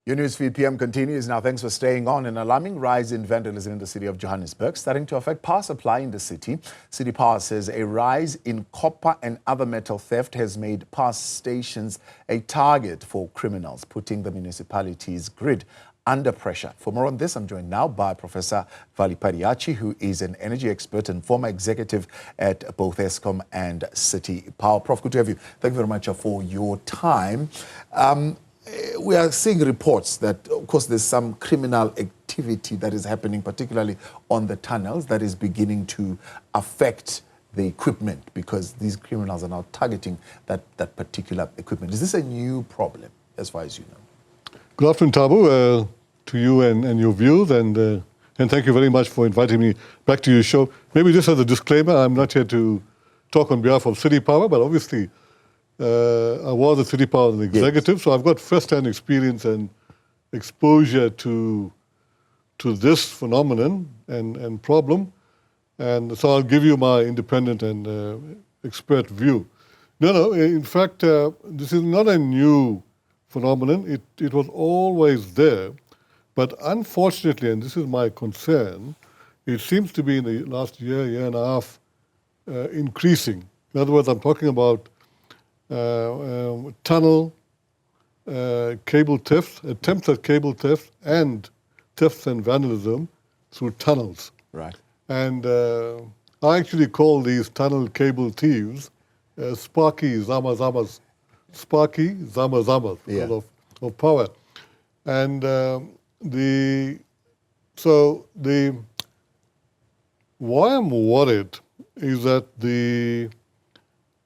Your Newsfeed PM continues now. Thanks for staying on. An alarming rise in vandalism in the city of Johannesburg starting to affect power supply in the city. City Power says a rise in copper and other metal theft has made power stations a target for criminals, putting the municipality's grid under pressure. For more on this, I'm joined now by Professor Vally Padayachee, who is an energy expert and former executive at both Eskom and City Power. Prof, good to have you. Thank you very much for your time. We are seeing reports that, of course, there's some criminal activity that is happening, particularly on the tunnels, that is beginning to affect the equipment because these criminals are now targeting that particular equipment. Is this a new problem, as far as you know? Good afternoon, Tabu, to you and your viewers, and thank you very much for inviting me back to your show. Maybe just as a disclaimer, I'm not here to talk on behalf of City Power, but obviously I was a City Power executive, yes. So I've got first-hand experience and exposure to this phenomenon and problem, and so I'll give you my independent and expert view. No, in fact, this is not a new phenomenon. It was always there, but unfortunately, and this is my concern, it seems to be in the last year and a half increasing. In other words, I'm talking about tunnel, cable theft, attempts at cable theft, and thefts and vandalism through tunnels. Right. And I actually call these tunnel cable thieves sparky zamazamas. Sparky zamazamas because of power. And why I'm worried is that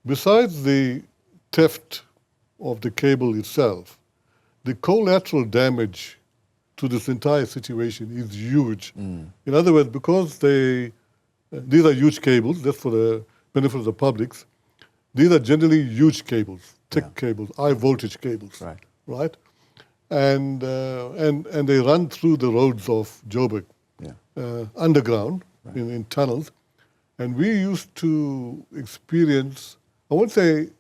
besides the theft of the cable itself, the collateral damage to this entire situation is huge. In other words, because these are huge cables, that's for the benefit of the publics, these are generally huge cables, thick cables, high voltage cables, right? And they run through the roads of Joburg, underground, in tunnels. And we used to experience, I won't say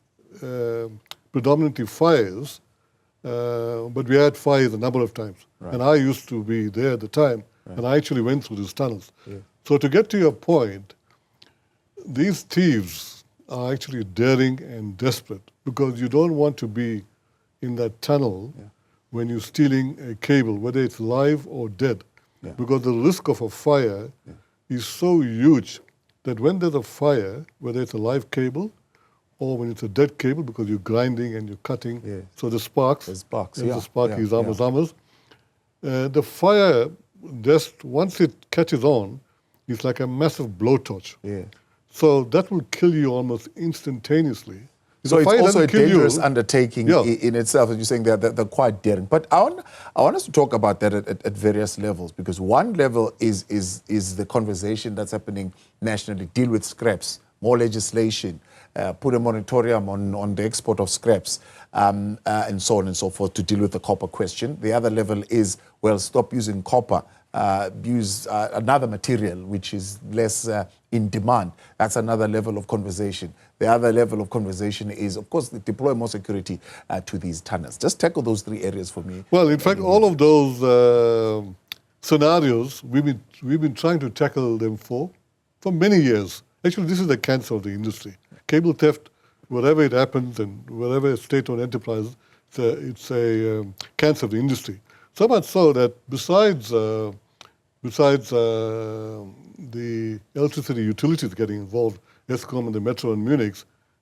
predominantly fires, but we had fires a number of times. And I used to be there at the time, and I actually went through these tunnels. So to get to your point, these thieves are actually daring and desperate because you don't want to be in that tunnel when you're stealing a cable, whether it's live or dead, because the risk of a fire is so huge that when there's a fire, whether it's a live cable or when it's a dead cable, because you're grinding and you're cutting, so the sparks, the sparky zamas, the fire, just once it catches on, it's like a massive blowtorch. So that will kill you almost instantaneously. So it's also a dangerous undertaking in itself, as you're saying they're quite daring. But I want us to talk about that at various levels, because one level is the conversation that's happening nationally, deal with scraps, more legislation, put a moratorium on the export of scraps, and so on and so forth to deal with the copper question. The other level is, well, stop using copper, use another material which is less in demand. That's another level of conversation. The other level of conversation is, of course, deploy more security to these tunnels. Just tackle those three areas for me. Well, in fact, all of those scenarios, we've been trying to tackle them for many years. Actually, this is the cancer of the industry. Cable theft, wherever it happens and wherever state-owned enterprise, it's a cancer of the industry. So much so that besides the electricity utilities getting involved, Eskom and the Metro and Munich,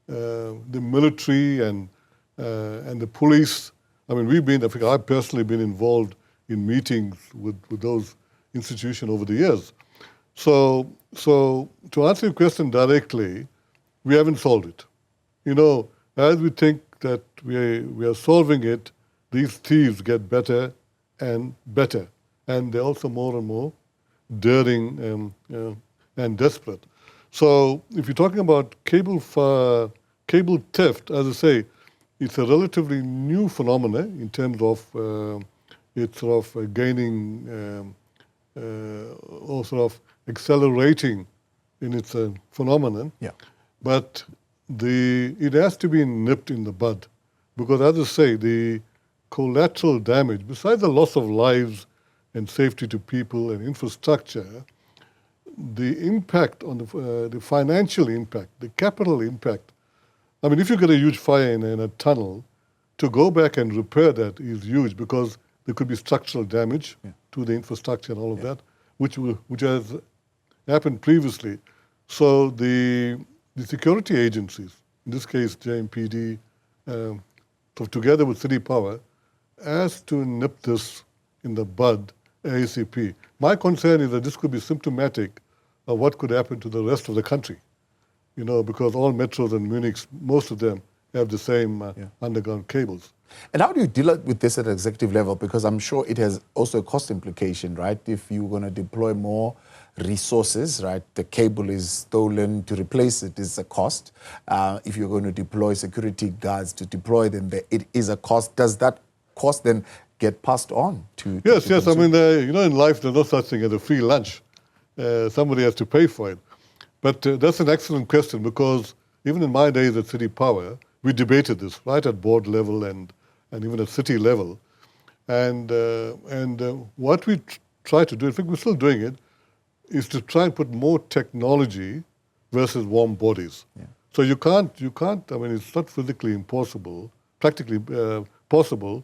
the military and the police. I mean, I've personally been involved in meetings with those institutions over the years. So to answer your question directly, we haven't solved it. You know, as we think that we are solving it, these thieves get better and better, and they're also more and more daring and desperate. So if you're talking about cable theft, as I say, it's a relatively new phenomenon in terms of it's sort of gaining or sort of accelerating in its phenomenon. But it has to be nipped in the bud, because as I say, collateral damage, besides the loss of lives and safety to people and infrastructure, the impact on the financial impact, the capital impact. I mean, if you get a huge fire in a tunnel, to go back and repair that is huge because there could be structural damage to the infrastructure and all of that, which has happened previously. So the security agencies, in this case JMPD, together with City Power, has to nip this in the bud ASAP. My concern is that this could be symptomatic of what could happen to the rest of the country, you know, because all metros and Munichs, most of them have the same underground cables. And how do you deal with this at an executive level? Because I'm sure it has also a cost implication, right? If you're going to deploy more resources, right, the cable is stolen, to replace it is a cost. If you're going to deploy security guards to deploy them, it is a cost. Does that cost then get passed on to Yes. consumers? I mean, you know, in life there's no such thing as a free lunch. Somebody has to pay for it. But that's an excellent question, because even in my days at City Power, we debated this right at board level and even at city level. And what we try to do, in fact we're still doing it, is to try and put more technology versus warm bodies. So you can't, I mean, it's not physically impossible, practically possible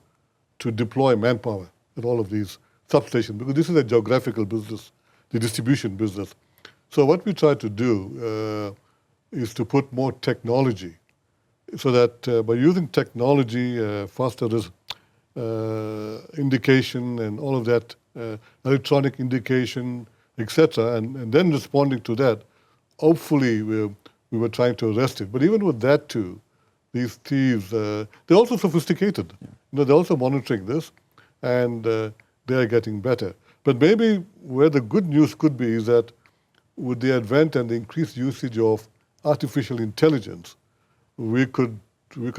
to deploy manpower at all of these substations, because this is a geographical business, the distribution business. So what we try to do is to put more technology, so that by using technology, faster indication and all of that, electronic indication, etc., and then responding to that, hopefully we were trying to arrest it. But even with that too, these thieves, they're also sophisticated. You know, they're also monitoring this, and they are getting better. But maybe where the good news could be is that with the advent and the increased usage of artificial intelligence, we could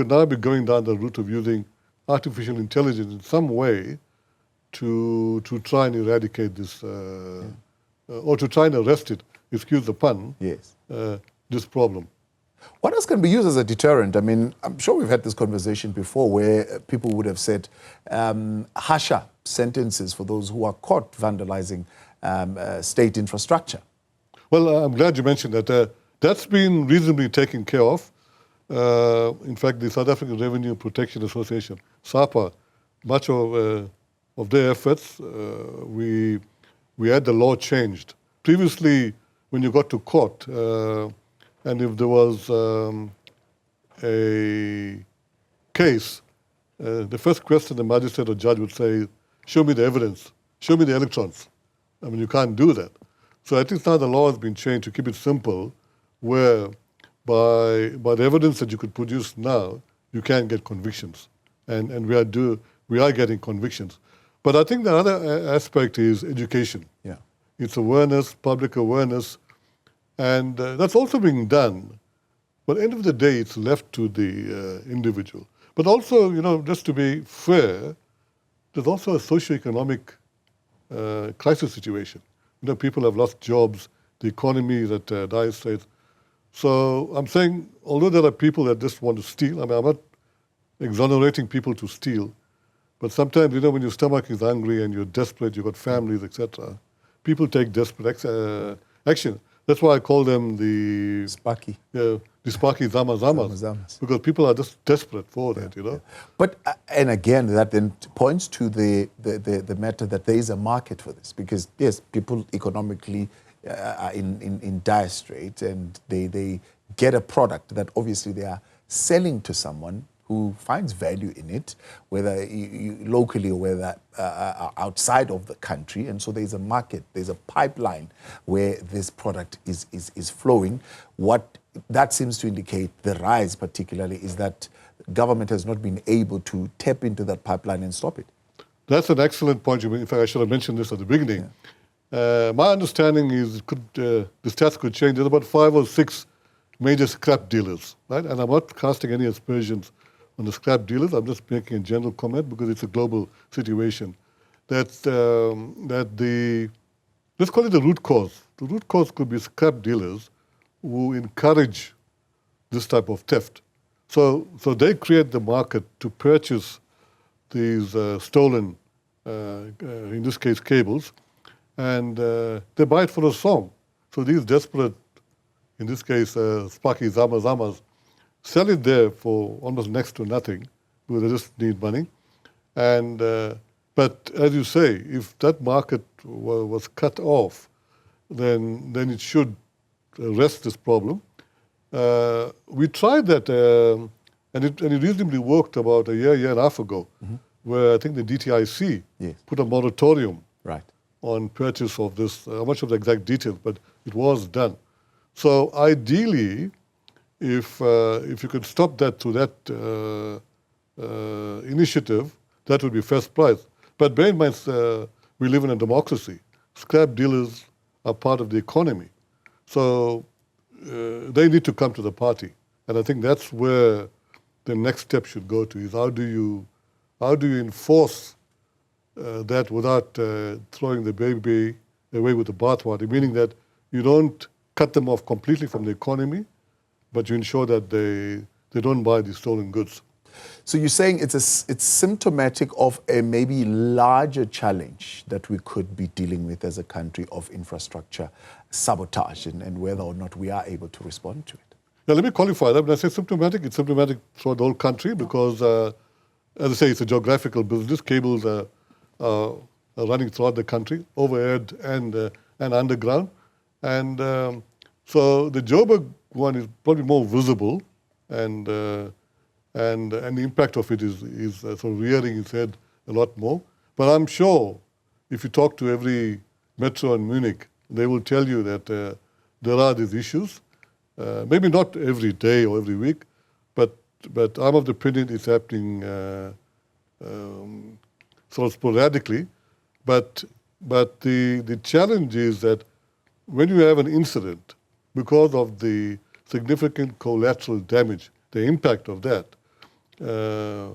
now be going down the route of using artificial intelligence in some way to try and eradicate this, or to try and arrest it, excuse the pun, this problem. What else can be used as a deterrent? I mean, I'm sure we've had this conversation before where people would have said harsher sentences for those who are caught vandalizing state infrastructure. Well, I'm glad you mentioned that. That's been reasonably taken care of. In fact, the South African Revenue Protection Association, SAPA, much of their efforts, we had the law changed. Previously, when you got to court, and if there was a case, the first question the magistrate or judge would say, show me the evidence, show me the electrons. I mean, you can't do that. So at least now the law has been changed to keep it simple, where by the evidence that you could produce now, you can get convictions. And we are getting convictions. But I think the other aspect is education. It's awareness, public awareness, and that's also being done. But at the end of the day, it's left to the individual. But also, you know, just to be fair, there's also a socioeconomic crisis situation. You know, people have lost jobs, the economy is at dire straits. So I'm saying, although there are people that just want to steal, I mean, I'm not exonerating people to steal, but sometimes, you know, when your stomach is hungry and you're desperate, you've got families, etc., people take desperate action. That's why I call them the Sparky. The Sparky Zamazamas, because people are just desperate for that, you know. But, and again, that then points to the matter that there is a market for this, because, yes, people economically are in dire straits, and they get a product that obviously they are selling to someone who finds value in it, whether locally or whether outside of the country. And so there's a market, there's a pipeline where this product is flowing. What that seems to indicate, the rise particularly, is that government has not been able to tap into that pipeline and stop it. That's an excellent point. In fact, I should have mentioned this at the beginning. My understanding is the stats could change. There's about 5 or 6 major scrap dealers, right? And I'm not casting any aspersions on the scrap dealers. I'm just making a general comment because it's a global situation. Let's call it the root cause. The root cause could be scrap dealers who encourage this type of theft. So they create the market to purchase these stolen, in this case, cables, and they buy it for a song. So these desperate, in this case, Sparky Zamas, sell it there for almost next to nothing, because they just need money. And but as you say, if that market was cut off, then it should arrest this problem. We tried that, and it reasonably worked about a year and a half ago, where I think the DTIC put a moratorium on purchase of this. How much of the exact details, but it was done. So ideally, if you could stop that through that initiative, that would be first prize. But bear in mind, we live in a democracy. Scrap dealers are part of the economy. So they need to come to the party. And I think that's where the next step should go to, is how do you enforce that without throwing the baby away with the bathwater, meaning that you don't cut them off completely from the economy, but you ensure that they don't buy these stolen goods. So you're saying it's symptomatic of a maybe larger challenge that we could be dealing with as a country of infrastructure sabotage and whether or not we are able to respond to it. Now, let me qualify that. When I say symptomatic, it's symptomatic throughout the whole country because, as I say, it's a geographical business. Cables are running throughout the country, overhead and underground. And so the Joburg one is probably more visible, and the impact of it is sort of rearing its head a lot more. But I'm sure if you talk to every metro in Munich, they will tell you that there are these issues. Maybe not every day or every week, but I'm of the opinion it's happening sort of sporadically. But the challenge is that when you have an incident, because of the significant collateral damage, the impact of that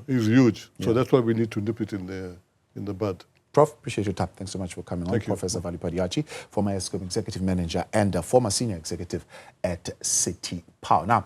is huge. Yeah. So that's why we need to nip it in the bud. Prof, appreciate your time. Thanks so much for coming on. Professor Vally Padayachee, former Eskom Executive Manager and former Senior Executive at City Power. Now,